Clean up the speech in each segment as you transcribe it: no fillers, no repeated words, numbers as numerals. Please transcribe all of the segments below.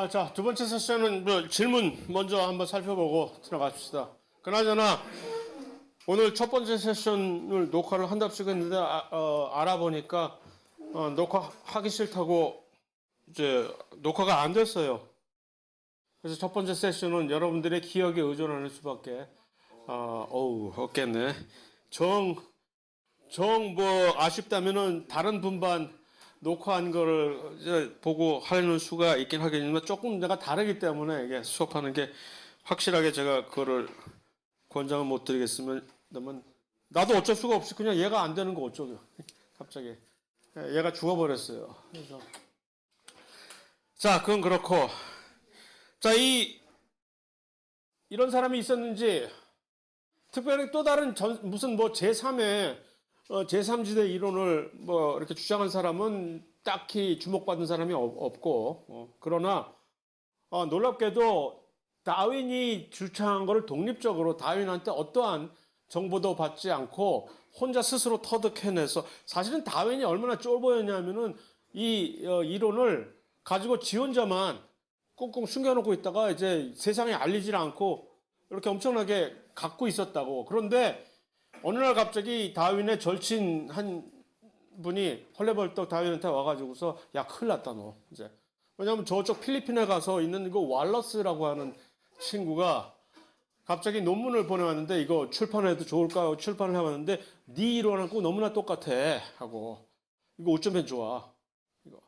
자, 두 번째 세션은 뭐 질문 먼저 한번 살펴보고 들어갑시다. 그나저나 오늘 첫 번째 세션을 녹화를 한답시고 했는데 알아보니까 녹화하기 싫다고 이제 녹화가 안 됐어요. 그래서 첫 번째 세션은 여러분들의 기억에 의존하는 수밖에 없겠네. 뭐 아쉽다면은 다른 분반 녹화한 거를 이제 보고 하려는 수가 있긴 하겠지만 조금 내가 다르기 때문에 이게 수업하는 게 확실하게 제가 그거를 권장을 못 드리겠으면 나도 어쩔 수가 없이 그냥 얘가 안 되는 거 어쩌죠. 갑자기 얘가 죽어버렸어요. 그래서 자, 그건 그렇고 자, 이런 사람이 있었는지 특별히 또 다른 무슨 뭐 제3의 제3지대 이론을 뭐 이렇게 주장한 사람은 딱히 주목받은 사람이 없고 그러나 놀랍게도 다윈이 주창한 것을 독립적으로 다윈한테 어떠한 정보도 받지 않고 혼자 스스로 터득해내서 사실은 다윈이 얼마나 쫄보였냐면은 이 이론을 가지고 지 혼자만 꽁꽁 숨겨놓고 있다가 이제 세상에 알리질 않고 이렇게 엄청나게 갖고 있었다고. 그런데 어느 날 갑자기 다윈의 절친 한 분이 헐레벌떡 다윈한테 와가지고서 야, 큰일 났다 너 이제. 왜냐하면 저쪽 필리핀에 가서 있는 이거 왈러스라고 하는 친구가 갑자기 논문을 보내왔는데 이거 출판해도 좋을까요? 출판을 해왔는데 네 이론하고 너무나 똑같아 하고 이거 어쩌면 좋아 이거.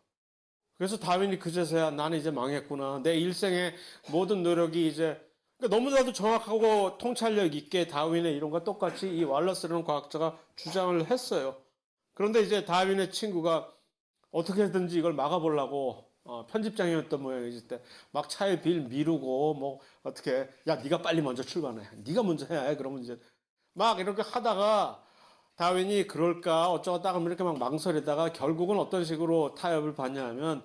그래서 다윈이 그제서야 나는 이제 망했구나. 내 일생의 모든 노력이 이제 그러니까 너무나도 정확하고 통찰력 있게 다윈의 이론과 똑같이 이 왈러스라는 과학자가 주장을 했어요. 그런데 이제 다윈의 친구가 어떻게든지 이걸 막아보려고 편집장이었던 모양이지 때 막 차에 빌 미루고 뭐 어떻게 야 네가 빨리 먼저 출발해. 네가 먼저 해야 해. 그러면 이제 막 이렇게 하다가 다윈이 그럴까 어쩌다가 이렇게 막 망설이다가 결국은 어떤 식으로 타협을 받냐면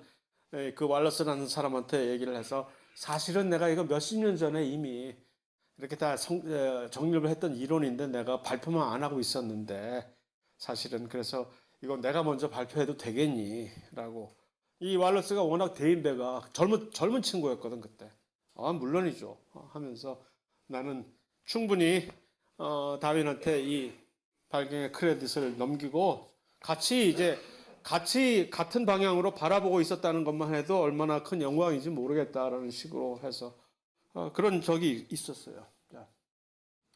그 왈러스라는 사람한테 얘기를 해서 사실은 내가 이거 몇십 년 전에 이미 이렇게 다 정립을 했던 이론인데 내가 발표만 안 하고 있었는데 사실은 그래서 이거 내가 먼저 발표해도 되겠니? 라고. 이 왈러스가 워낙 대인배가 젊은 친구였거든 그때. 물론이죠. 하면서 나는 충분히 다윈한테 이 발견의 크레딧을 넘기고 같이 같은 방향으로 바라보고 있었다는 것만 해도 얼마나 큰 영광인지 모르겠다라는 식으로 해서 그런 적이 있었어요.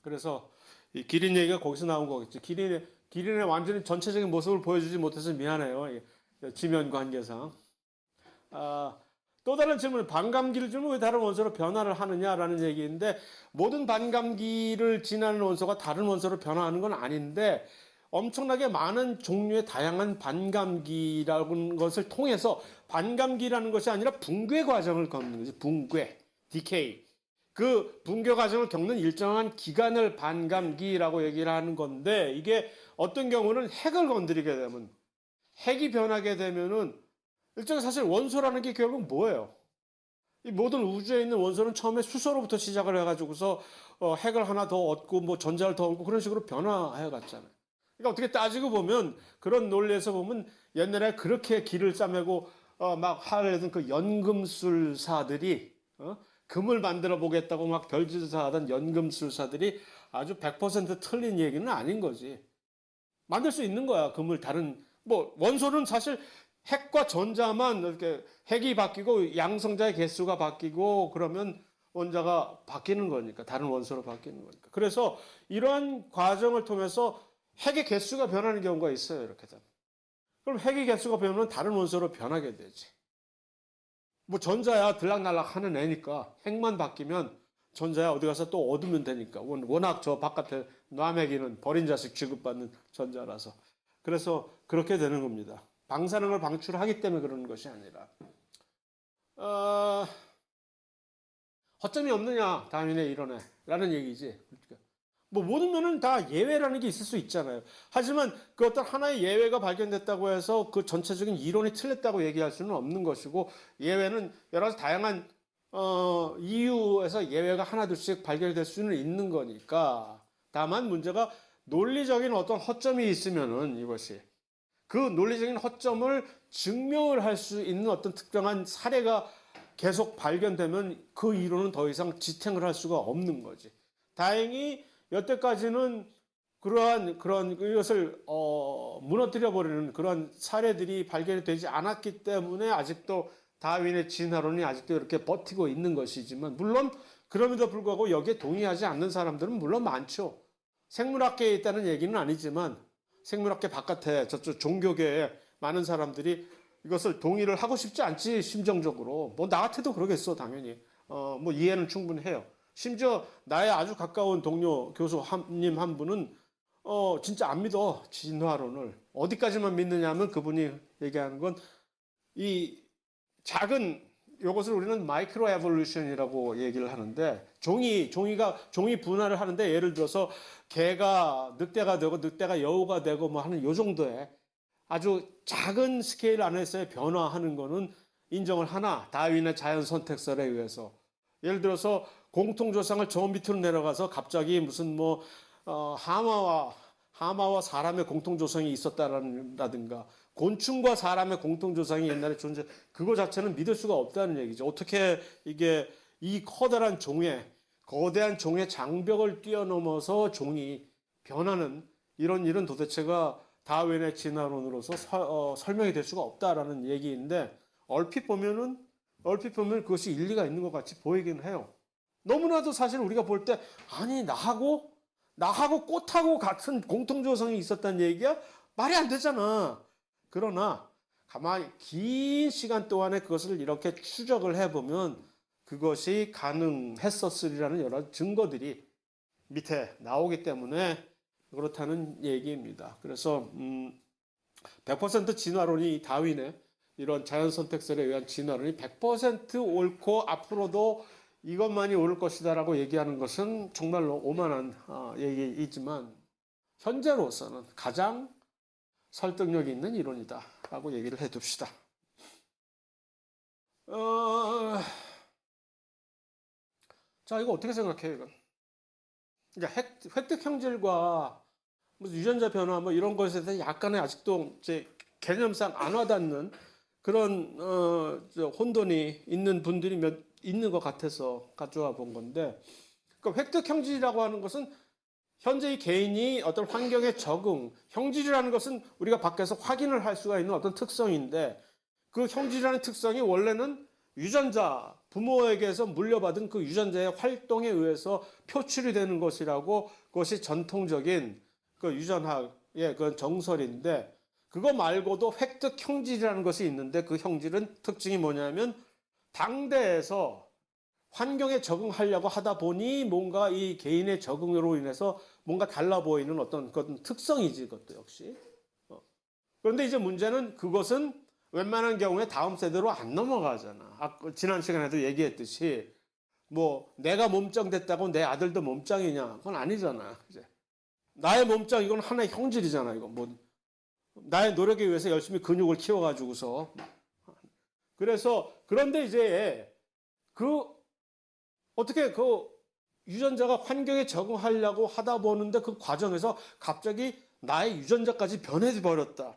그래서 이 기린 얘기가 거기서 나온 거겠죠. 기린의 완전히 전체적인 모습을 보여주지 못해서 미안해요. 지면 관계상. 또 다른 질문, 반감기를 주면 왜 다른 원소로 변화를 하느냐라는 얘기인데 모든 반감기를 지나는 원소가 다른 원소로 변화하는 건 아닌데 엄청나게 많은 종류의 다양한 반감기라는 것을 통해서 반감기라는 것이 아니라 붕괴 과정을 겪는 거지. 붕괴, 디케이. 그 붕괴 과정을 겪는 일정한 기간을 반감기라고 얘기를 하는 건데 이게 어떤 경우는 핵을 건드리게 되면 핵이 변하게 되면은 일종의 사실 원소라는 게 결국 뭐예요? 이 모든 우주에 있는 원소는 처음에 수소로부터 시작을 해가지고서 핵을 하나 더 얻고 뭐 전자를 더 얻고 그런 식으로 변화해 갔잖아요. 그러니까 어떻게 따지고 보면 그런 논리에서 보면 옛날에 그렇게 길을 싸매고 막 하려던 그 연금술사들이 금을 만들어 보겠다고 막 별짓을 하던 연금술사들이 아주 100% 틀린 얘기는 아닌 거지. 만들 수 있는 거야. 금을 다른 뭐 원소는 사실 핵과 전자만 이렇게 핵이 바뀌고 양성자의 개수가 바뀌고 그러면 원자가 바뀌는 거니까 다른 원소로 바뀌는 거니까. 그래서 이러한 과정을 통해서 핵의 개수가 변하는 경우가 있어요. 이렇게 되면. 그럼 핵의 개수가 변하면 다른 원소로 변하게 되지. 뭐 전자야 들락날락 하는 애니까 핵만 바뀌면 전자야 어디 가서 또 얻으면 되니까. 워낙 저 바깥에 놔매기는 버린 자식 취급받는 전자라서. 그래서 그렇게 되는 겁니다. 방사능을 방출하기 때문에 그러는 것이 아니라 허점이 없느냐 다윈의 이론에 라는 얘기지. 뭐 모든 면은 다 예외라는 게 있을 수 있잖아요. 하지만 그 어떤 하나의 예외가 발견됐다고 해서 그 전체적인 이론이 틀렸다고 얘기할 수는 없는 것이고 예외는 여러 가지 다양한 이유에서 예외가 하나둘씩 발견될 수는 있는 거니까. 다만 문제가 논리적인 어떤 허점이 있으면은 이것이 그 논리적인 허점을 증명을 할 수 있는 어떤 특정한 사례가 계속 발견되면 그 이론은 더 이상 지탱을 할 수가 없는 거지. 다행히 여태까지는 그런 이것을 무너뜨려 버리는 그런 사례들이 발견이 되지 않았기 때문에 아직도 다윈의 진화론이 아직도 이렇게 버티고 있는 것이지만, 물론 그럼에도 불구하고 여기에 동의하지 않는 사람들은 물론 많죠. 생물학계에 있다는 얘기는 아니지만 생물학계 바깥에 저쪽 종교계에 많은 사람들이 이것을 동의를 하고 싶지 않지, 심정적으로. 뭐 나 같아도 그러겠어, 당연히. 뭐 이해는 충분히 해요. 심지어 나의 아주 가까운 동료 교수님 한 분은 진짜 안 믿어, 진화론을. 어디까지만 믿느냐 하면 그분이 얘기하는 건 이 작은, 이것을 우리는 마이크로 에볼루션이라고 얘기를 하는데, 종이 분할을 하는데, 예를 들어서 개가 늑대가 되고 늑대가 여우가 되고 뭐 하는 요 정도의 아주 작은 스케일 안에서의 변화하는 거는 인정을 하나, 다윈의 자연 선택설에 의해서. 예를 들어서 공통조상을 저 밑으로 내려가서 갑자기 무슨 뭐 하마와 사람의 공통조상이 있었다라든가, 곤충과 사람의 공통조상이 옛날에 그거 자체는 믿을 수가 없다는 얘기죠. 어떻게 이게 이 커다란 거대한 종의 장벽을 뛰어넘어서 종이 변하는 이런 일은 도대체가 다윈의 진화론으로서 설명이 될 수가 없다라는 얘기인데, 얼핏 보면 그것이 일리가 있는 것 같이 보이긴 해요. 너무나도 사실 우리가 볼 때, 아니 나하고 꽃하고 같은 공통조상이 있었다는 얘기야? 말이 안 되잖아. 그러나 가만히 긴 시간 동안에 그것을 이렇게 추적을 해보면 그것이 가능했었으리라는 여러 증거들이 밑에 나오기 때문에 그렇다는 얘기입니다. 그래서 100% 진화론이, 다윈의 이런 자연선택설에 의한 진화론이 100% 옳고 앞으로도 이것만이 옳을 것이다라고 얘기하는 것은 정말로 오만한 얘기이지만, 현재로서는 가장 설득력 있는 이론이다라고 얘기를 해둡시다. 자, 이거 어떻게 생각해요, 이건? 그러니까 획득 형질과 무슨 유전자 변화 뭐 이런 것에 대해서 약간의 아직도 이제 개념상 안 와닿는 그런 혼돈이 있는 분들이 있는 것 같아서 가져와 본 건데, 그러니까 획득 형질이라고 하는 것은 현재 이 개인이 어떤 환경에 적응, 형질이라는 것은 우리가 밖에서 확인을 할 수가 있는 어떤 특성인데, 그 형질이라는 특성이 원래는 유전자, 부모에게서 물려받은 그 유전자의 활동에 의해서 표출이 되는 것이라고, 그것이 전통적인 그 유전학의 그런 정설인데, 그거 말고도 획득 형질이라는 것이 있는데, 그 형질은 특징이 뭐냐면 당대에서 환경에 적응하려고 하다 보니 뭔가 이 개인의 적응으로 인해서 뭔가 달라 보이는 어떤 그런 특성이지, 그것도 역시. 그런데 이제 문제는 그것은 웬만한 경우에 다음 세대로 안 넘어가잖아. 지난 시간에도 얘기했듯이 뭐 내가 몸짱 됐다고 내 아들도 몸짱이냐? 그건 아니잖아. 이제 나의 몸짱, 이건 하나의 형질이잖아. 이거 뭐 나의 노력에 의해서 열심히 근육을 키워가지고서. 그래서 그런데 이제 어떻게 유전자가 환경에 적응하려고 하다 보는데 그 과정에서 갑자기 나의 유전자까지 변해 버렸다.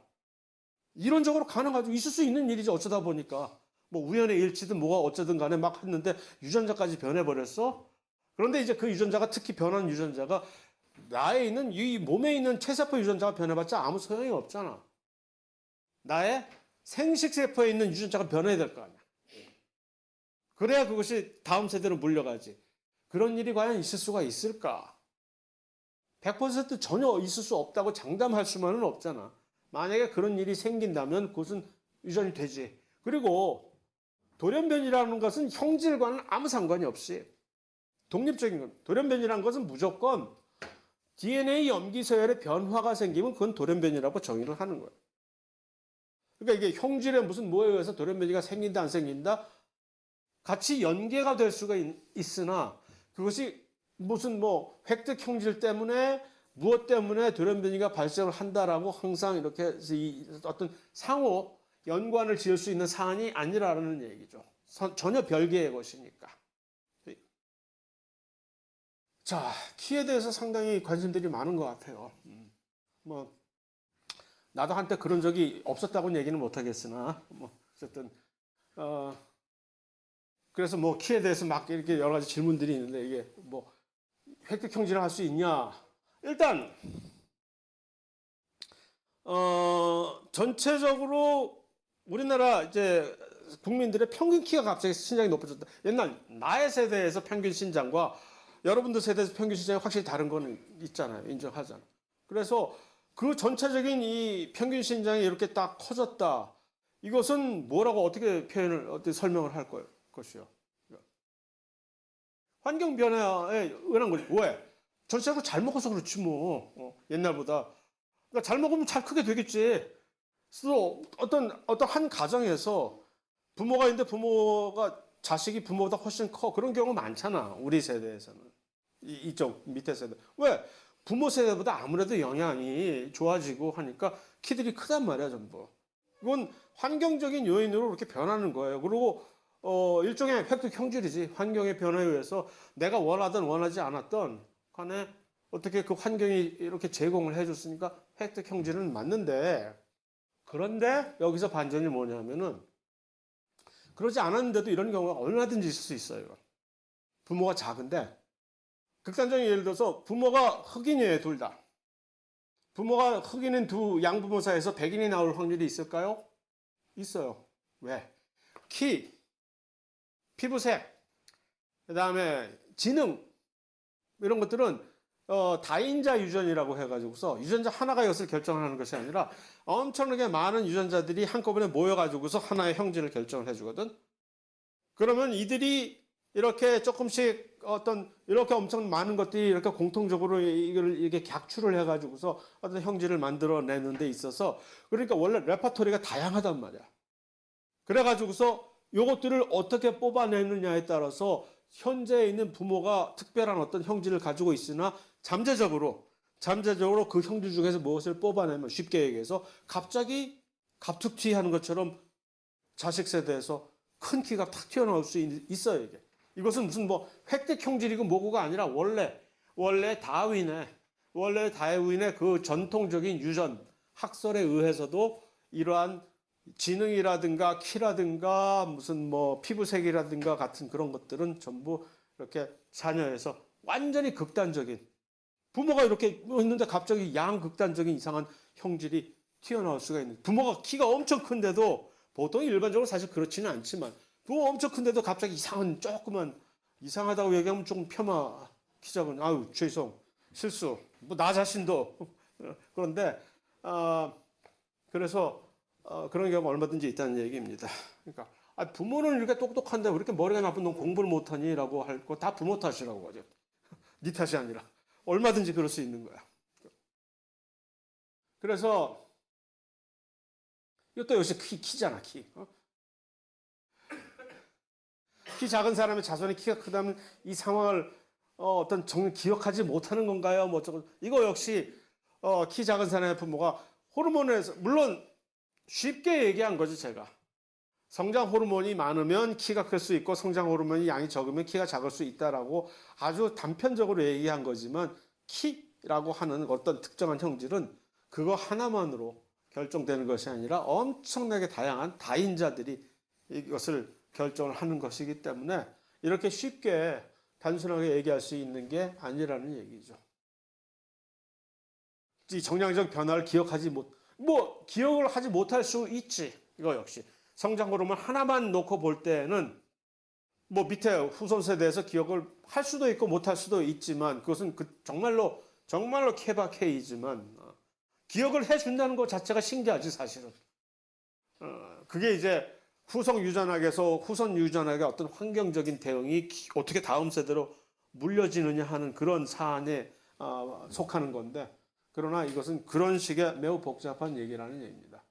이론적으로 가능하죠. 있을 수 있는 일이죠. 어쩌다 보니까. 뭐 우연의 일치든 뭐가 어쩌든 간에 막 했는데 유전자까지 변해버렸어? 그런데 이제 그 유전자가, 특히 변한 유전자가 이 몸에 있는 체세포 유전자가 변해봤자 아무 소용이 없잖아. 나의 생식세포에 있는 유전자가 변해야 될 거 아니야. 그래야 그것이 다음 세대로 물려가지. 그런 일이 과연 있을 수가 있을까? 100% 전혀 있을 수 없다고 장담할 수만은 없잖아. 만약에 그런 일이 생긴다면 그것은 유전이 되지. 그리고 돌연변이라는 것은 형질과는 아무 상관이 없이 독립적인 것. 돌연변이라는 것은 무조건 DNA 염기 서열의 변화가 생기면 그건 돌연변이라고 정의를 하는 거예요. 그러니까 이게 형질에 무슨 뭐에 의해서 돌연변이가 생긴다 안 생긴다 같이 연계가 될 수가 있으나, 그것이 무슨 뭐 획득 형질 때문에 무엇 때문에 돌연변이가 발생을 한다라고 항상 이렇게 어떤 상호 연관을 지을 수 있는 사안이 아니라는 얘기죠. 전혀 별개의 것이니까. 자, 키에 대해서 상당히 관심들이 많은 것 같아요. 뭐 나도 한때 그런 적이 없었다고는 얘기는 못하겠으나, 뭐 어쨌든 그래서 뭐 키에 대해서 막 이렇게 여러 가지 질문들이 있는데 이게 뭐 획득 형질을 할 수 있냐? 일단 전체적으로 우리나라 이제 국민들의 평균 키가 갑자기 신장이 높아졌다. 옛날 나의 세대에서 평균 신장과 여러분들 세대에서 평균 신장이 확실히 다른 거는 있잖아요. 인정하잖아. 그래서 그 전체적인 이 평균 신장이 이렇게 딱 커졌다. 이것은 뭐라고 어떻게 표현을, 어떻게 설명을 할 것이요. 환경 변화에 의한 거지. 왜? 전체적으로 잘 먹어서 그렇지 뭐. 옛날보다. 그러니까 잘 먹으면 잘 크게 되겠지. 그래서 어떤 한 가정에서 부모가 있는데 부모가 자식이 부모보다 훨씬 커. 그런 경우 많잖아. 우리 세대에서는. 이쪽 밑에 세대. 왜? 부모 세대보다 아무래도 영양이 좋아지고 하니까 키들이 크단 말이야, 전부. 이건 환경적인 요인으로 이렇게 변하는 거예요. 그리고 일종의 획득 형질이지. 환경의 변화에 의해서 내가 원하든 원하지 않았던 간에 어떻게 그 환경이 이렇게 제공을 해줬으니까 획득 형질은 맞는데, 그런데 여기서 반전이 뭐냐면은 그러지 않았는데도 이런 경우가 얼마든지 있을 수 있어요. 부모가 작은데, 극단적인 예를 들어서 부모가 흑인이에요, 둘 다. 부모가 흑인인 두 양부모 사이에서 백인이 나올 확률이 있을까요? 있어요. 왜? 키, 피부색, 그 다음에 지능, 이런 것들은 다인자 유전이라고 해가지고서 유전자 하나가 이것을 결정하는 것이 아니라 엄청나게 많은 유전자들이 한꺼번에 모여가지고서 하나의 형질을 결정을 해주거든. 그러면 이들이 이렇게 조금씩 이렇게 엄청 많은 것들이 이렇게 공통적으로 이걸 이렇게 객출을 해가지고서 어떤 형질을 만들어내는 데 있어서, 그러니까 원래 레퍼토리가 다양하단 말이야. 그래가지고서 요것들을 어떻게 뽑아내느냐에 따라서 현재 있는 부모가 특별한 어떤 형질을 가지고 있으나 잠재적으로 그 형질 중에서 무엇을 뽑아내면, 쉽게 얘기해서 갑자기 갑툭튀하는 것처럼 자식 세대에서 큰 키가 탁 튀어나올 수 있어요, 이게. 이것은 무슨 뭐 획득 형질이고 뭐고가 아니라 원래 다윈의 그 전통적인 유전 학설에 의해서도 이러한 지능이라든가 키라든가 무슨 뭐 피부색이라든가 같은 그런 것들은 전부 이렇게 자녀에서 완전히 극단적인, 부모가 이렇게 있는데 갑자기 양극단적인 이상한 형질이 튀어나올 수가 있는, 부모가 키가 엄청 큰데도, 보통 일반적으로 사실 그렇지는 않지만 부모 엄청 큰데도 갑자기 이상한, 조그만, 이상하다고 얘기하면 조금 폄하, 키 작은, 아유 죄송, 실수, 뭐 나 자신도 그런데 그래서 그런 경우가 얼마든지 있다는 얘기입니다. 그러니까 부모는 이렇게 똑똑한데 왜 이렇게 머리가 나쁜 놈 공부를 못하니? 라고 할 거 다 부모 탓이라고 하죠. 네 탓이 아니라. 얼마든지 그럴 수 있는 거야. 그래서 이것도 역시 키잖아, 키. 키 작은 사람의 자손이 키가 크다면 이 상황을 어떤 기억하지 못하는 건가요? 뭐 어쩌고. 이거 역시 키 작은 사람의 부모가 호르몬에서, 물론 쉽게 얘기한 거죠, 제가. 성장 호르몬이 많으면 키가 클 수 있고 성장 호르몬이 양이 적으면 키가 작을 수 있다라고 아주 단편적으로 얘기한 거지만, 키라고 하는 어떤 특정한 형질은 그거 하나만으로 결정되는 것이 아니라 엄청나게 다양한 다인자들이 이것을 결정을 하는 것이기 때문에 이렇게 쉽게 단순하게 얘기할 수 있는 게 아니라는 얘기죠. 이 정량적 변화를 기억을 하지 못할 수 있지. 이거 역시 성장 호르몬 하나만 놓고 볼 때는 뭐 밑에 후손 세대에서 기억을 할 수도 있고 못할 수도 있지만, 그것은 정말로 케바케이지만 기억을 해준다는 것 자체가 신기하지, 사실은. 그게 이제 후손 유전학의 어떤 환경적인 대응이 어떻게 다음 세대로 물려지느냐 하는 그런 사안에 속하는 건데, 그러나 이것은 그런 식의 매우 복잡한 얘기라는 얘기입니다.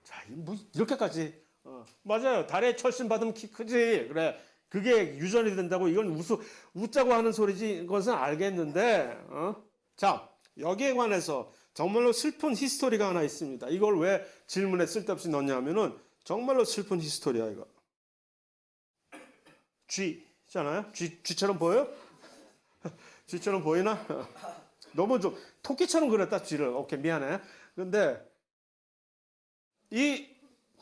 자, 뭐 이렇게까지 맞아요. 달에 철심 받으면 키 크지. 그래, 그게 유전이 된다고 이건 웃자고 하는 소리지. 그것은 알겠는데, 자, 여기에 관해서 정말로 슬픈 히스토리가 하나 있습니다. 이걸 왜 질문에 쓸데없이 넣냐면은 정말로 슬픈 히스토리야, 이거. 쥐잖아요. 쥐처럼 보여요? 쥐처럼 보이나? 너무 좀 토끼처럼 그렸다, 쥐를. 오케이, 미안해. 근데 이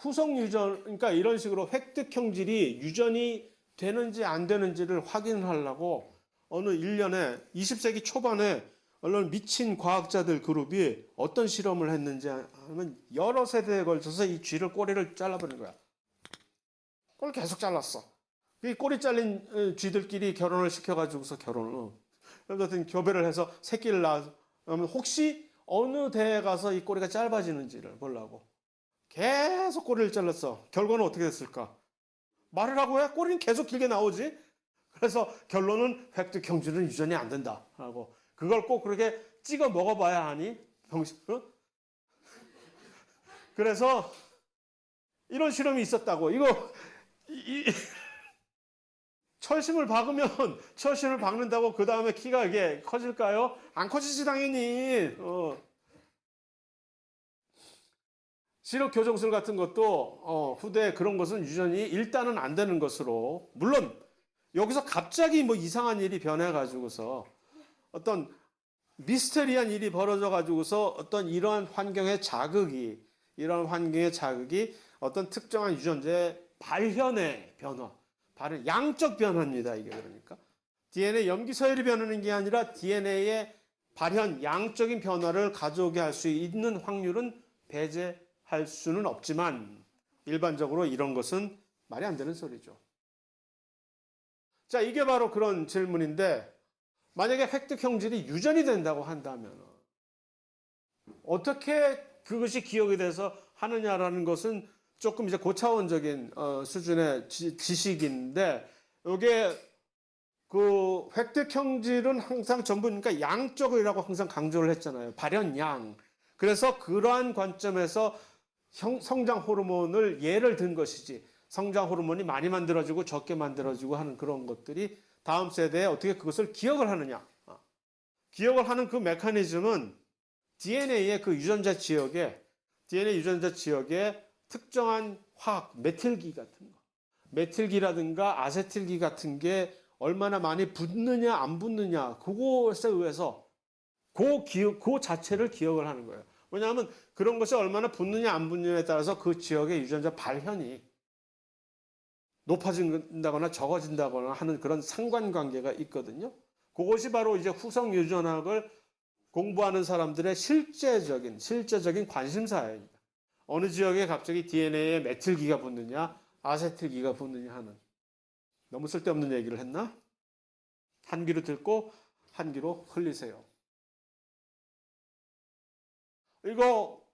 후속 유전, 그러니까 이런 식으로 획득 형질이 유전이 되는지 안 되는지를 확인하려고 어느 1년에 20세기 초반에 어느 미친 과학자들 그룹이 어떤 실험을 했는지 하면 여러 세대에 걸쳐서 이 쥐를 꼬리를 잘라버린 거야. 그걸 계속 잘랐어. 이 꼬리 잘린 쥐들끼리 결혼을 시켜가지고서 결혼을. 여튼 교배를 해서 새끼를 낳아서 혹시 어느 대에 가서 이 꼬리가 짧아지는지를 보려고 계속 꼬리를 잘랐어. 결과는 어떻게 됐을까? 말을 하고 해? 꼬리는 계속 길게 나오지? 그래서 결론은 획득 형질은 유전이 안 된다. 하고 그걸 꼭 그렇게 찍어 먹어봐야 하니? 병신, 어? 그래서 이런 실험이 있었다고. 이거 철심을 박으면 철심을 박는다고 그 다음에 키가 이게 커질까요? 안 커지지 당연히. 시력 교정술 같은 것도 후대에 그런 것은 유전이 일단은 안 되는 것으로, 물론 여기서 갑자기 뭐 이상한 일이 변해가지고서 어떤 미스테리한 일이 벌어져가지고서 어떤 이러한 환경의 자극이 어떤 특정한 유전자의 발현의 변화, 양적 변화입니다. 이게 그러니까 DNA 염기 서열이 변하는 게 아니라 DNA의 발현 양적인 변화를 가져오게 할 수 있는 확률은 배제할 수는 없지만 일반적으로 이런 것은 말이 안 되는 소리죠. 자, 이게 바로 그런 질문인데 만약에 획득 형질이 유전이 된다고 한다면 어떻게 그것이 기억이 돼서 하느냐라는 것은 조금 이제 고차원적인 수준의 지식인데, 이게 그 획득 형질은 항상 전부 그러니까 양적이라고 항상 강조를 했잖아요. 발현양. 그래서 그러한 관점에서 성장 호르몬을 예를 든 것이지, 성장 호르몬이 많이 만들어지고 적게 만들어지고 하는 그런 것들이 다음 세대에 어떻게 그것을 기억을 하느냐. 기억을 하는 그 메커니즘은 DNA의 그 DNA 유전자 지역에 특정한 화학, 메틸기 같은 거, 메틸기라든가 아세틸기 같은 게 얼마나 많이 붙느냐 안 붙느냐, 그것에 의해서 그 자체를 기억을 하는 거예요. 왜냐하면 그런 것이 얼마나 붙느냐 안 붙느냐에 따라서 그 지역의 유전자 발현이 높아진다거나 적어진다거나 하는 그런 상관관계가 있거든요. 그것이 바로 이제 후성 유전학을 공부하는 사람들의 실제적인 관심사예요. 어느 지역에 갑자기 DNA에 메틸기가 붙느냐, 아세틸기가 붙느냐 하는. 너무 쓸데없는 얘기를 했나? 한 귀로 듣고 한 귀로 흘리세요. 이거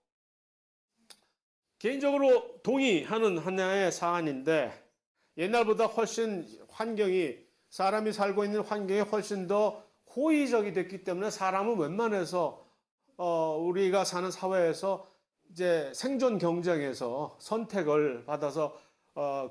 개인적으로 동의하는 하나의 사안인데, 옛날보다 훨씬 사람이 살고 있는 환경이 훨씬 더 호의적이 됐기 때문에 사람은 웬만해서 우리가 사는 사회에서 이제 생존 경쟁에서 선택을 받아서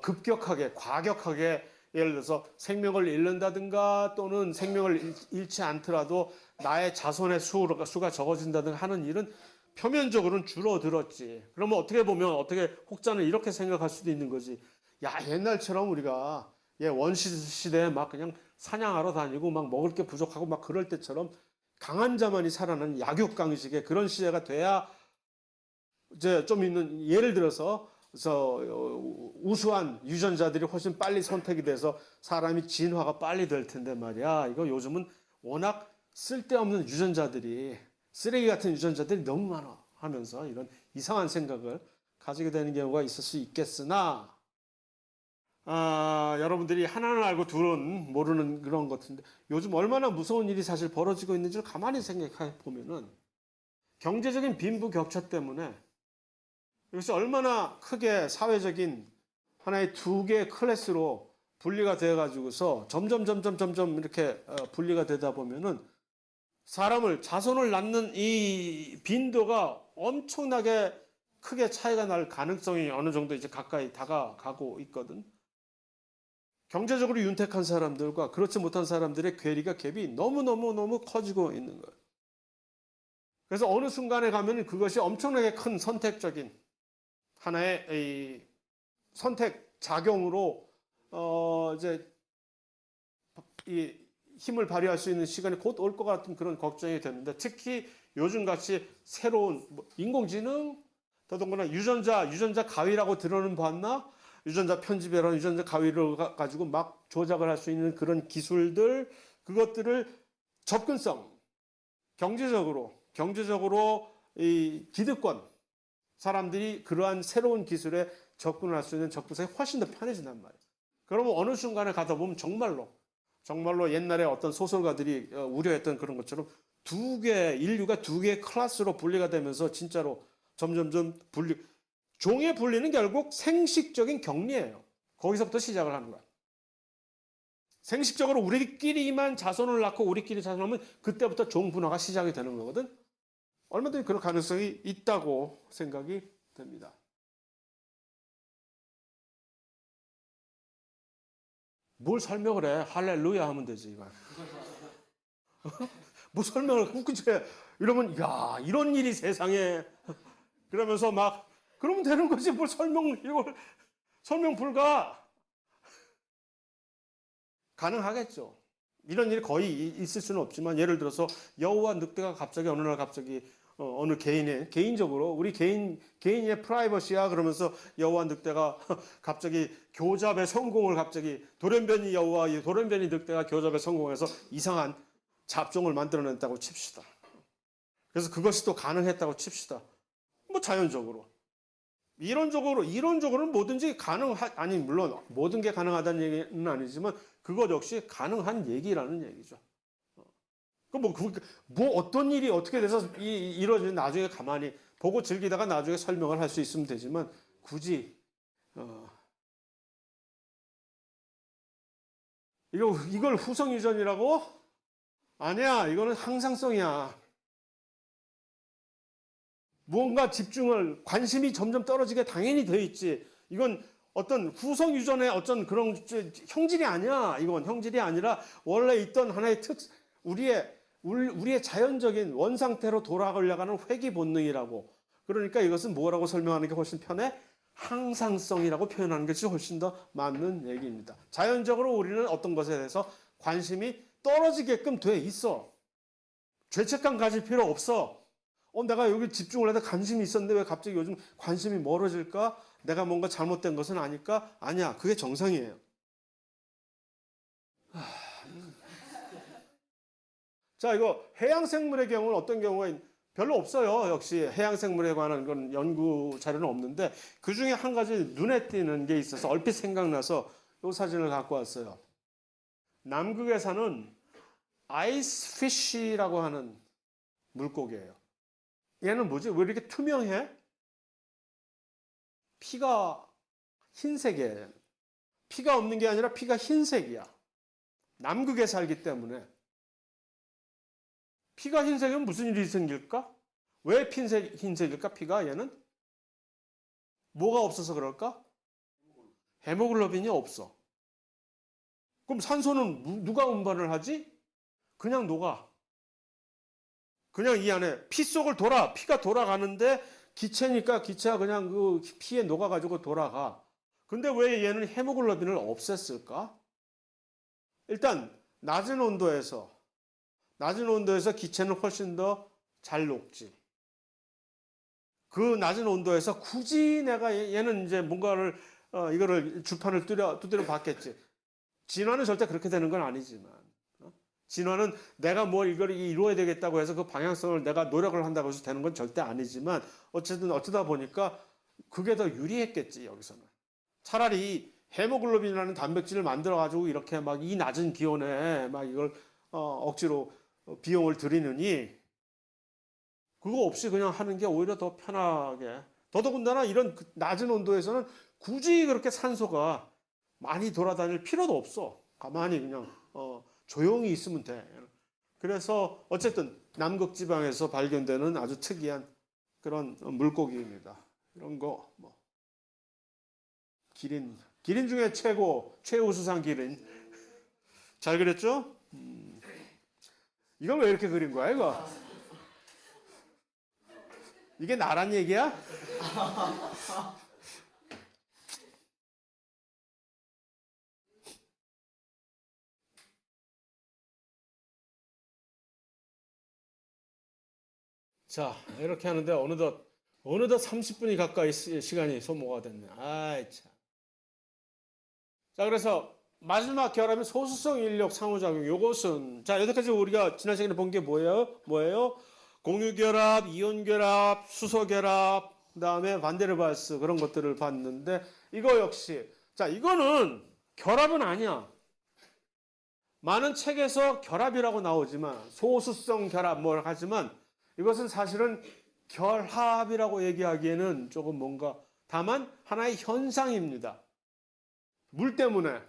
급격하게, 과격하게, 예를 들어서 생명을 잃는다든가 또는 생명을 잃지 않더라도 나의 자손의 수가 적어진다든가 하는 일은 표면적으로는 줄어들었지. 그러면 어떻게 보면 혹자는 이렇게 생각할 수도 있는 거지. 야, 옛날처럼 우리가 원시 시대에 막 그냥 사냥하러 다니고 막 먹을 게 부족하고 막 그럴 때처럼 강한 자만이 살아나는 약육강식의 그런 시대가 돼야 이제 좀 있는, 예를 들어서 우수한 유전자들이 훨씬 빨리 선택이 돼서 사람이 진화가 빨리 될 텐데 말이야. 이거 요즘은 워낙 쓸데없는 유전자들이, 쓰레기 같은 유전자들이 너무 많아 하면서 이런 이상한 생각을 가지게 되는 경우가 있을 수 있겠으나, 여러분들이 하나는 알고 둘은 모르는 그런 것 같은데, 요즘 얼마나 무서운 일이 사실 벌어지고 있는지를 가만히 생각해 보면은 경제적인 빈부격차 때문에 이것이 얼마나 크게 사회적인 하나의 두 개의 클래스로 분리가 되어 가지고서 점점 이렇게 분리가 되다 보면은 자손을 낳는 이 빈도가 엄청나게 크게 차이가 날 가능성이 어느 정도 이제 가까이 다가가고 있거든. 경제적으로 윤택한 사람들과 그렇지 못한 사람들의 갭이 너무 커지고 있는 거예요. 그래서 어느 순간에 가면 그것이 엄청나게 큰 선택적인 하나의 선택 작용으로 이제 이 힘을 발휘할 수 있는 시간이 곧 올 것 같은 그런 걱정이 되는데, 특히 요즘같이 새로운 인공지능, 더더군다나 유전자 가위라고 들어는 봤나? 유전자 편집이라는 유전자 가위를 가지고 막 조작을 할 수 있는 그런 기술들, 그것들을 접근성, 경제적으로 이 기득권 사람들이 그러한 새로운 기술에 접근할 수 있는 접근성이 훨씬 더 편해진단 말이에요. 그러면 어느 순간에 가다 보면 정말로 옛날에 어떤 소설가들이 우려했던 그런 것처럼 인류가 두 개의 클래스로 분리가 되면서 진짜로 점점점 종의 분리는 결국 생식적인 격리예요. 거기서부터 시작을 하는 거야. 생식적으로 우리끼리만 자손을 낳고 우리끼리 자손하면 그때부터 종 분화가 시작이 되는 거거든. 얼마든지 그런 가능성이 있다고 생각이 됩니다. 뭘 설명을 해? 할렐루야 하면 되지, 이거. 뭐 설명을 그치? 이러면 야 이런 일이 세상에 그러면서 막 그러면 되는 거지. 뭘 이걸 설명 불가. 가능하겠죠. 이런 일이 거의 있을 수는 없지만 예를 들어서 여우와 늑대가 갑자기 어느 날 갑자기 어느 개인적으로 우리 개인의 프라이버시야 그러면서 여우와 늑대가 갑자기 교잡의 성공을 갑자기 돌연변이 여우와 돌연변이 늑대가 교잡에 성공해서 이상한 잡종을 만들어냈다고 칩시다. 그래서 그것이 또 가능했다고 칩시다. 뭐 자연적으로. 이론적으로는 뭐든지 아니, 물론 모든 게 가능하다는 얘기는 아니지만 그것 역시 가능한 얘기라는 얘기죠. 뭐 어떤 일이 어떻게 돼서 이루어지는 나중에 가만히 보고 즐기다가 나중에 설명을 할 수 있으면 되지만 굳이, 이걸 후성유전이라고? 아니야, 이거는 항상성이야. 무언가 관심이 점점 떨어지게 당연히 되어 있지. 이건 어떤 후성 유전의 어떤 그런 형질이 아니야. 이건 형질이 아니라 원래 있던 하나의 우리의 자연적인 원상태로 돌아가려고 하는 회귀 본능이라고. 그러니까 이것은 뭐라고 설명하는 게 훨씬 편해? 항상성이라고 표현하는 것이 훨씬 더 맞는 얘기입니다. 자연적으로 우리는 어떤 것에 대해서 관심이 떨어지게끔 돼 있어. 죄책감 가질 필요 없어. 내가 여기 집중을 해도 관심이 있었는데 왜 갑자기 요즘 관심이 멀어질까? 내가 뭔가 잘못된 것은 아닐까? 아니야. 그게 정상이에요. 자, 이거 해양생물의 경우는 어떤 경우에 별로 없어요. 역시 해양생물에 관한 건 연구 자료는 없는데 그 중에 한 가지 눈에 띄는 게 있어서 얼핏 생각나서 이 사진을 갖고 왔어요. 남극에 사는 아이스피쉬라고 하는 물고기예요. 얘는 뭐지? 왜 이렇게 투명해? 피가 흰색이에요. 피가 없는 게 아니라 피가 흰색이야. 남극에 살기 때문에. 피가 흰색이면 무슨 일이 생길까? 왜 흰색일까? 피가 얘는? 뭐가 없어서 그럴까? 헤모글로빈이 없어. 그럼 산소는 누가 운반을 하지? 그냥 녹아. 그냥 이 안에 피가 돌아가는데 기체니까 기체가 그냥 그 피에 녹아가지고 돌아가. 근데 왜 얘는 헤모글로빈을 없앴을까? 일단 낮은 온도에서 기체는 훨씬 더 잘 녹지. 그 낮은 온도에서 굳이 내가 얘는 이제 뭔가를 이거를 주판을 두드려 봤겠지. 진화는 절대 그렇게 되는 건 아니지만 진화는 내가 이걸 이루어야 되겠다고 해서 그 방향성을 내가 노력을 한다고 해서 되는 건 절대 아니지만 어쨌든 어쩌다 보니까 그게 더 유리했겠지. 여기서는 차라리 헤모글로빈이라는 단백질을 만들어 가지고 이렇게 막 이 낮은 기온에 막 이걸 억지로 비용을 들이느니 그거 없이 그냥 하는 게 오히려 더 편하게. 더더군다나 이런 낮은 온도에서는 굳이 그렇게 산소가 많이 돌아다닐 필요도 없어. 가만히 그냥 조용히 있으면 돼. 그래서 어쨌든 남극 지방에서 발견되는 아주 특이한 그런 물고기입니다. 이런 거 기린 중에 최우수상 기린. 잘 그렸죠? 이건 왜 이렇게 그린 거야, 이거? 이게 나란 얘기야? 자, 이렇게 하는데 어느덧 어느덧 30분이 가까이 시간이 소모가 됐네. 아이 참. 자, 그래서 마지막 결합은 소수성 인력 상호작용. 요것은 자, 여기까지 우리가 지난 시간에 본 게 뭐예요? 공유결합, 이온결합, 수소결합, 그다음에 반데르발스 그런 것들을 봤는데 이거 역시 자, 이거는 결합은 아니야. 많은 책에서 결합이라고 나오지만 소수성 결합 뭘 하지만 이것은 사실은 결합이라고 얘기하기에는 조금 뭔가 다만 하나의 현상입니다. 물 때문에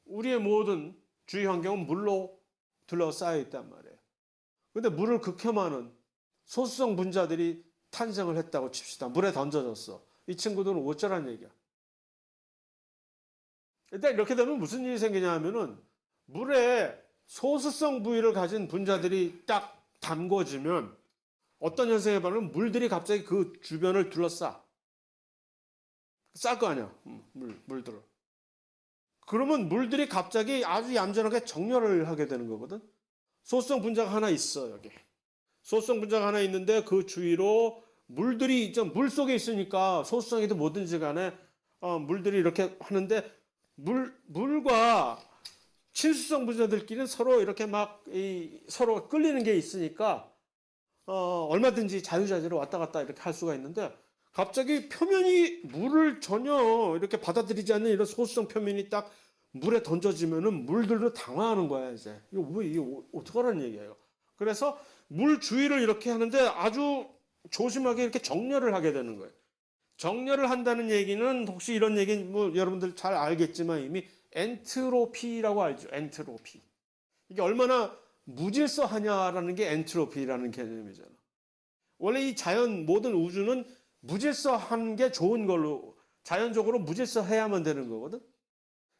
우리의 모든 주위 환경은 물로 둘러싸여 있단 말이에요. 근데 물을 극혐하는 소수성 분자들이 탄생을 했다고 칩시다. 물에 던져졌어. 이 친구들은 어쩌란 얘기야. 일단 이렇게 되면 무슨 일이 생기냐 하면은 물에 소수성 부위를 가진 분자들이 딱 담궈지면 어떤 현상이 발生? 물들이 갑자기 그 주변을 둘러싸. 쌀 거 아니야. 물들을. 그러면 물들이 갑자기 아주 얌전하게 정렬을 하게 되는 거거든. 소수성 분자가 하나 있어, 여기. 소수성 분자가 하나 있는데 그 주위로 물들이 물 속에 있으니까 소수성이든 뭐든지 간에 물들이 이렇게 하는데 물과 친수성 분자들끼리는 서로 이렇게 막 서로 끌리는 게 있으니까 얼마든지 자유자재로 왔다 갔다 이렇게 할 수가 있는데 갑자기 표면이 물을 전혀 이렇게 받아들이지 않는 이런 소수성 표면이 딱 물에 던져지면은 물들도 당황하는 거야, 이제. 이게 어떡하라는 얘기예요. 그래서 물 주위를 이렇게 하는데 아주 조심하게 이렇게 정렬을 하게 되는 거예요. 정렬을 한다는 얘기는 혹시 이런 얘기 뭐 여러분들 잘 알겠지만 이미 엔트로피라고 알죠. 엔트로피. 이게 얼마나 무질서하냐라는 게 엔트로피라는 개념이잖아. 원래 이 자연 모든 우주는 무질서한 게 좋은 걸로 자연적으로 무질서해야만 되는 거거든.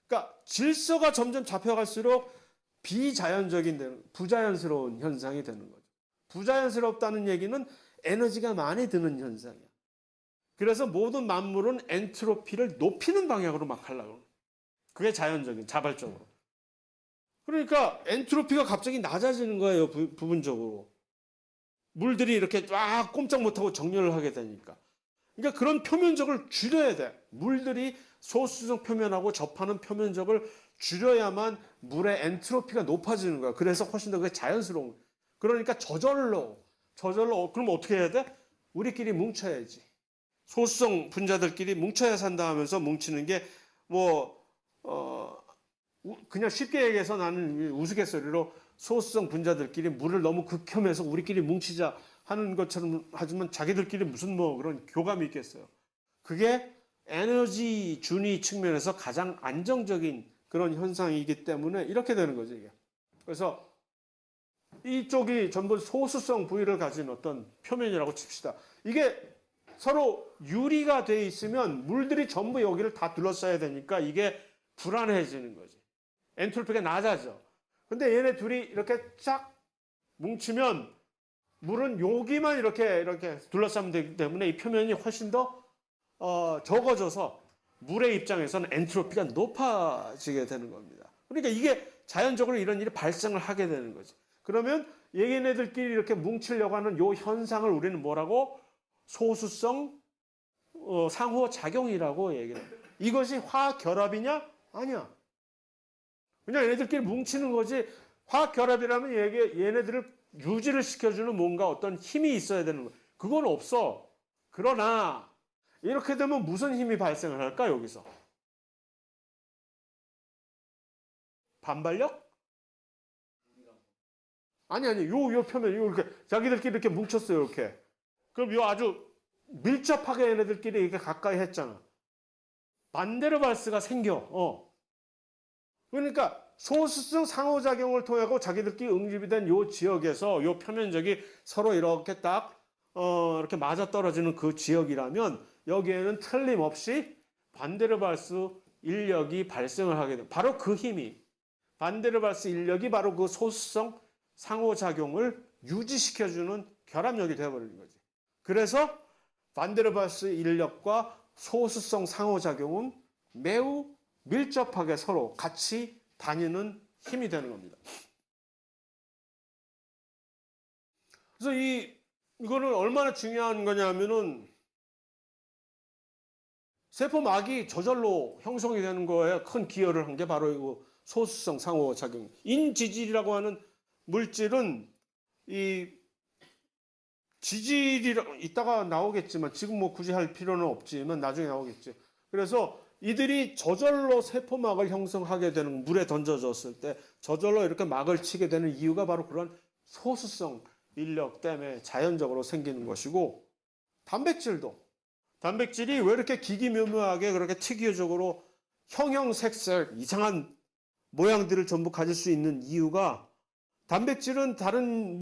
그러니까 질서가 점점 잡혀갈수록 비자연적인 부자연스러운 현상이 되는 거죠. 부자연스럽다는 얘기는 에너지가 많이 드는 현상이야. 그래서 모든 만물은 엔트로피를 높이는 방향으로 막 하려고. 그게 자연적인, 자발적으로. 그러니까 엔트로피가 갑자기 낮아지는 거예요, 부분적으로. 물들이 이렇게 쫙 꼼짝 못하고 정렬을 하게 되니까. 그러니까 그런 표면적을 줄여야 돼. 물들이 소수성 표면하고 접하는 표면적을 줄여야만 물의 엔트로피가 높아지는 거야. 그래서 훨씬 더 그게 자연스러운 거야. 그러니까 저절로 그럼 어떻게 해야 돼? 우리끼리 뭉쳐야지. 소수성 분자들끼리 뭉쳐야 산다 하면서 뭉치는 게 그냥 쉽게 얘기해서 나는 우스갯소리로 소수성 분자들끼리 물을 너무 극혐해서 우리끼리 뭉치자 하는 것처럼 하지만 자기들끼리 무슨 그런 교감이 있겠어요. 그게 에너지 준위 측면에서 가장 안정적인 그런 현상이기 때문에 이렇게 되는 거죠, 이게. 그래서 이쪽이 전부 소수성 부위를 가진 어떤 표면이라고 칩시다. 이게 서로 유리가 돼 있으면 물들이 전부 여기를 다 둘러싸야 되니까 이게 불안해지는 거지. 엔트로피가 낮아져. 근데 얘네 둘이 이렇게 쫙 뭉치면 물은 여기만 이렇게 둘러싸면 되기 때문에 이 표면이 훨씬 더 적어져서 물의 입장에서는 엔트로피가 높아지게 되는 겁니다. 그러니까 이게 자연적으로 이런 일이 발생을 하게 되는 거지. 그러면 얘네들끼리 이렇게 뭉치려고 하는 이 현상을 우리는 뭐라고? 소수성 상호작용이라고 얘기를 해요. 이것이 화학결합이냐? 아니야. 그냥 얘네들끼리 뭉치는 거지. 화학결합이라면 얘네들을 유지를 시켜주는 뭔가 어떤 힘이 있어야 되는 거야. 그건 없어. 그러나 이렇게 되면 무슨 힘이 발생을 할까, 여기서? 반발력? 아니, 요 표면, 이렇게, 자기들끼리 이렇게 뭉쳤어요, 이렇게. 그럼 요 아주 밀접하게 얘네들끼리 이렇게 가까이 했잖아. 반데르발스가 생겨, 그러니까 소수성 상호작용을 통하고 자기들끼리 응집이 된 요 지역에서 요 표면적이 서로 이렇게 딱, 이렇게 맞아떨어지는 그 지역이라면 여기에는 틀림없이 반데르발스 인력이 발생을 하게 돼. 바로 그 힘이, 반데르발스 인력이 바로 그 소수성 상호작용을 유지시켜주는 결합력이 되어버리는 거지. 그래서 반데르발스 인력과 소수성 상호작용은 매우 밀접하게 서로 같이 다니는 힘이 되는 겁니다. 그래서 이 이거는 얼마나 중요한 거냐면은 세포막이 저절로 형성이 되는 거에 큰 기여를 한 게 바로 이거 소수성 상호작용. 인지질이라고 하는 물질은 이 지질이 이따가 나오겠지만 지금 뭐 굳이 할 필요는 없지만 나중에 나오겠지. 그래서 이들이 저절로 세포막을 형성하게 되는 물에 던져졌을 때 저절로 이렇게 막을 치게 되는 이유가 바로 그런 소수성 인력 때문에 자연적으로 생기는 것이고 단백질이 왜 이렇게 기기묘묘하게 그렇게 특이적으로 형형색색 이상한 모양들을 전부 가질 수 있는 이유가 단백질은 다른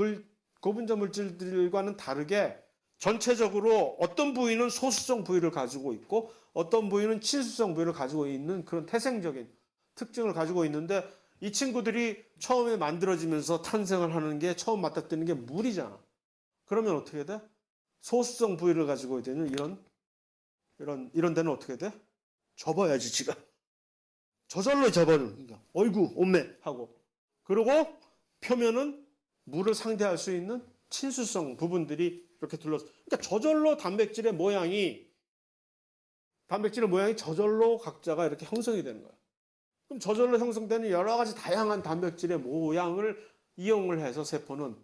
고분자 물질들과는 다르게 전체적으로 어떤 부위는 소수성 부위를 가지고 있고 어떤 부위는 친수성 부위를 가지고 있는 그런 태생적인 특징을 가지고 있는데 이 친구들이 처음에 만들어지면서 탄생을 하는 게 처음 맞닥뜨리는 게 물이잖아. 그러면 어떻게 돼? 소수성 부위를 가지고 있는 이런 데는 어떻게 돼? 접어야지 지가. 저절로 접어는. 그러니까 어이구 온매 하고. 그리고 표면은 물을 상대할 수 있는 친수성 부분들이 이렇게 둘러서. 그러니까 저절로 단백질의 모양이 저절로 각자가 이렇게 형성이 되는 거야. 그럼 저절로 형성되는 여러 가지 다양한 단백질의 모양을 이용을 해서 세포는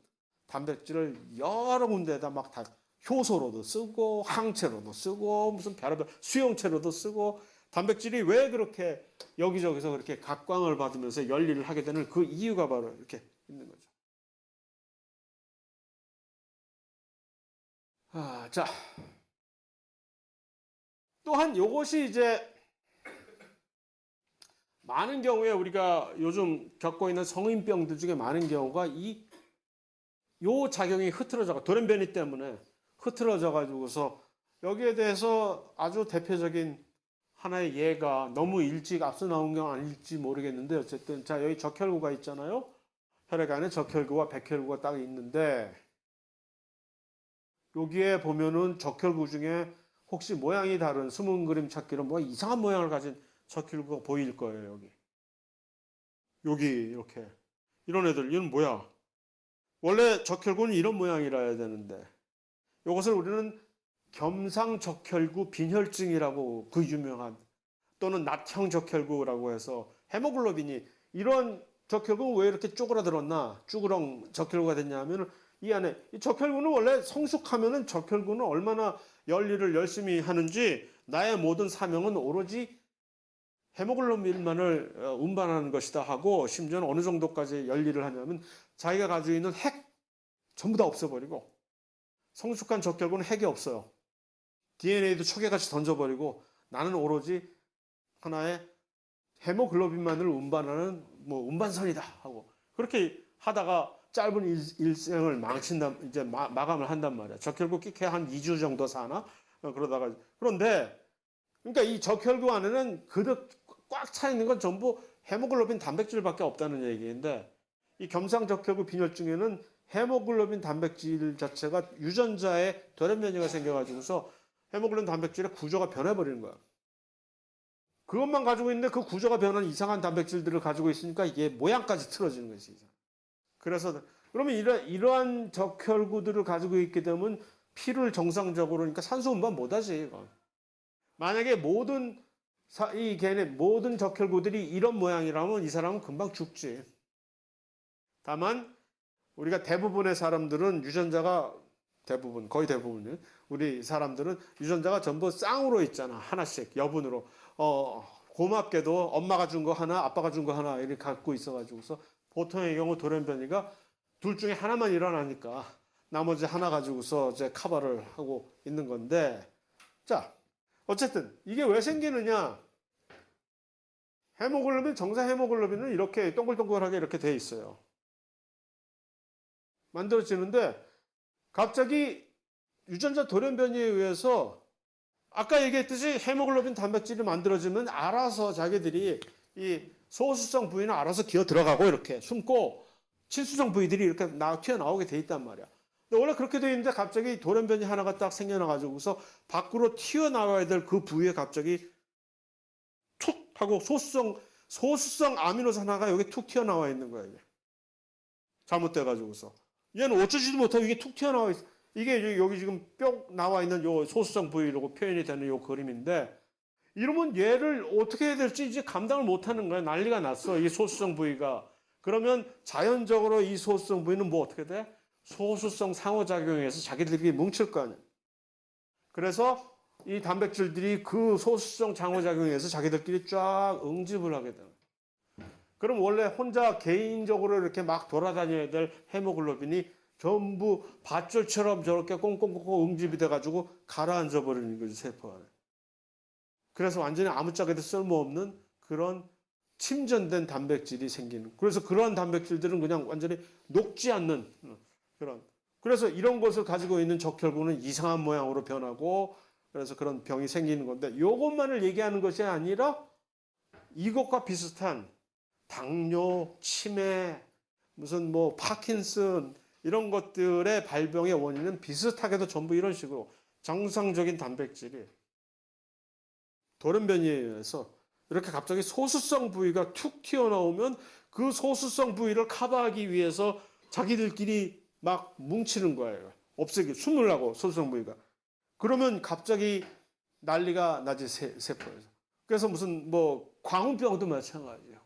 단백질을 여러 군데에다 막 다 효소로도 쓰고 항체로도 쓰고 무슨 별의별 수용체로도 쓰고 단백질이 왜 그렇게 여기저기서 그렇게 각광을 받으면서 열일을 하게 되는 그 이유가 바로 이렇게 있는 거죠. 자, 또한 이것이 이제 많은 경우에 우리가 요즘 겪고 있는 성인병들 중에 많은 경우가 요 작용이 흐트러져가 돌연변이 때문에 흐트러져 가지고서 여기에 대해서 아주 대표적인 하나의 예가 너무 일찍 앞서 나온 게 아닐지 모르겠는데 어쨌든 자 여기 적혈구가 있잖아요. 혈액 안에 적혈구와 백혈구가 딱 있는데 여기에 보면은 적혈구 중에 혹시 모양이 다른 숨은 그림 찾기로 뭐 이상한 모양을 가진 적혈구가 보일 거예요. 여기 이렇게 이런 애들 이건 뭐야? 원래 적혈구는 이런 모양이라 해야 되는데 이것을 우리는 겸상적혈구 빈혈증이라고 그 유명한 또는 낫형 적혈구라고 해서 헤모글로빈이 이런 적혈구는 왜 이렇게 쪼그라들었나 쭈그렁 적혈구가 됐냐면 이 안에 이 적혈구는 원래 성숙하면은 적혈구는 얼마나 열일을 열심히 하는지 나의 모든 사명은 오로지 헤모글로빈만을 운반하는 것이다 하고 심지어는 어느 정도까지 열일을 하냐면 자기가 가지고 있는 핵 전부 다 없애버리고 성숙한 적혈구는 핵이 없어요. DNA도 초계같이 던져버리고 나는 오로지 하나의 헤모글로빈만을 운반하는 뭐 운반선이다 하고 그렇게 하다가 짧은 일생을 망친다 이제 마감을 한단 말이야. 적혈구 끼케 한 2주 정도 사나 그러다가 그런데 그러니까 이 적혈구 안에는 그득 꽉 차 있는 건 전부 헤모글로빈 단백질밖에 없다는 얘기인데 이 겸상적혈구 빈혈증에는 헤모글로빈 단백질 자체가 유전자에 돌연변이가 생겨가지고서 헤모글로빈 단백질의 구조가 변해버리는 거야. 그것만 가지고 있는데 그 구조가 변한 이상한 단백질들을 가지고 있으니까 이게 모양까지 틀어지는 것이. 그래서 그러면 이러한 적혈구들을 가지고 있게 되면 피를 정상적으로 그러니까 산소 운반 못하지. 이거. 만약에 모든 적혈구들이 이런 모양이라면 이 사람은 금방 죽지. 다만 우리가 대부분의 사람들은 유전자가 거의 대부분은 우리 사람들은 유전자가 전부 쌍으로 있잖아. 하나씩 여분으로. 고맙게도 엄마가 준 거 하나, 아빠가 준 거 하나 이렇게 갖고 있어가지고서 보통의 경우 돌연변이가 둘 중에 하나만 일어나니까 나머지 하나 가지고서 이제 커버를 하고 있는 건데 자 어쨌든 이게 왜 생기느냐? 정상 헤모글로빈은 이렇게 동글동글하게 이렇게 돼 있어요. 만들어지는데 갑자기 유전자 돌연변이에 의해서 아까 얘기했듯이 헤모글로빈 단백질이 만들어지면 알아서 자기들이 이 소수성 부위는 알아서 기어 들어가고 이렇게 숨고 친수성 부위들이 이렇게 튀어나오게 돼 있단 말이야. 근데 원래 그렇게 돼 있는데 갑자기 돌연변이 하나가 딱 생겨나가지고서 밖으로 튀어나와야 될 그 부위에 갑자기 툭 하고 소수성 아미노산 하나가 여기 툭 튀어나와 있는 거야. 이게. 잘못돼가지고서. 얘는 어쩌지도 못하고 이게 툭 튀어나와 있어. 이게 여기 지금 뿅 나와 있는 요 소수성 부위라고 표현이 되는 요 그림인데, 이러면 얘를 어떻게 해야 될지 이제 감당을 못 하는 거야. 난리가 났어. 이 소수성 부위가. 그러면 자연적으로 이 소수성 부위는 뭐 어떻게 돼? 소수성 상호작용에서 자기들끼리 뭉칠 거 아니야. 그래서 이 단백질들이 그 소수성 상호작용에서 자기들끼리 쫙 응집을 하게 되는 거야. 그럼 원래 혼자 개인적으로 이렇게 막 돌아다녀야 될 헤모글로빈이 전부 밧줄처럼 저렇게 꽁꽁꽁꽁 응집이 돼가지고 가라앉아 버리는 거지, 세포 안에. 그래서 완전히 아무짝에도 쓸모없는 그런 침전된 단백질이 생기는. 그래서 그러한 단백질들은 그냥 완전히 녹지 않는 그런. 그래서 이런 것을 가지고 있는 적혈구는 이상한 모양으로 변하고, 그래서 그런 병이 생기는 건데, 이것만을 얘기하는 것이 아니라 이것과 비슷한 당뇨, 치매, 무슨 뭐 파킨슨 이런 것들의 발병의 원인은 비슷하게도 전부 이런 식으로 정상적인 단백질이 돌연변이에 의해서 이렇게 갑자기 소수성 부위가 툭 튀어나오면 그 소수성 부위를 커버하기 위해서 자기들끼리 막 뭉치는 거예요. 없애기, 숨으려고, 소수성 부위가. 그러면 갑자기 난리가 나지, 세포에서. 그래서 무슨 뭐 광우병도 마찬가지예요.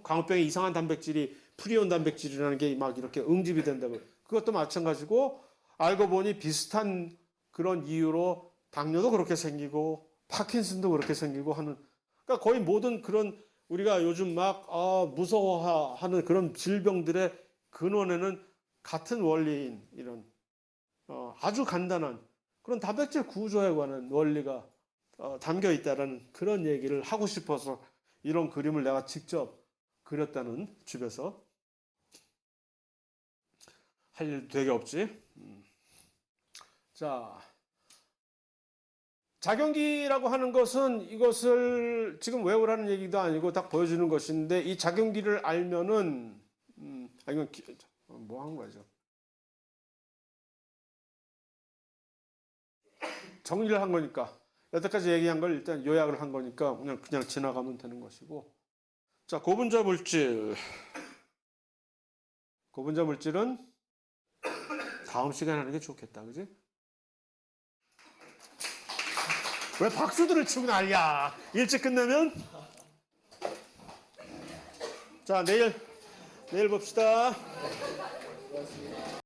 광우병에 이상한 단백질이, 프리온 단백질이라는 게 막 이렇게 응집이 된다고. 그것도 마찬가지고, 알고 보니 비슷한 그런 이유로 당뇨도 그렇게 생기고 파킨슨도 그렇게 생기고 하는. 그러니까 거의 모든 그런 우리가 요즘 막 무서워하는 그런 질병들의 근원에는 같은 원리인 이런 아주 간단한 그런 단백질 구조에 관한 원리가 담겨 있다는 그런 얘기를 하고 싶어서 이런 그림을 내가 직접 그렸다는, 집에서. 할 일도 되게 없지. 자, 작용기라고 하는 것은 이것을 지금 외우라는 얘기도 아니고 딱 보여주는 것인데, 이 작용기를 알면은 이건 뭐 한 거죠? 정리를 한 거니까, 여태까지 얘기한 걸 일단 요약을 한 거니까 그냥 지나가면 되는 것이고. 자, 고분자 물질은 다음 시간에 하는 게 좋겠다, 그지? 왜 박수들을 치고 난리야? 일찍 끝내면? 자, 내일 봅시다.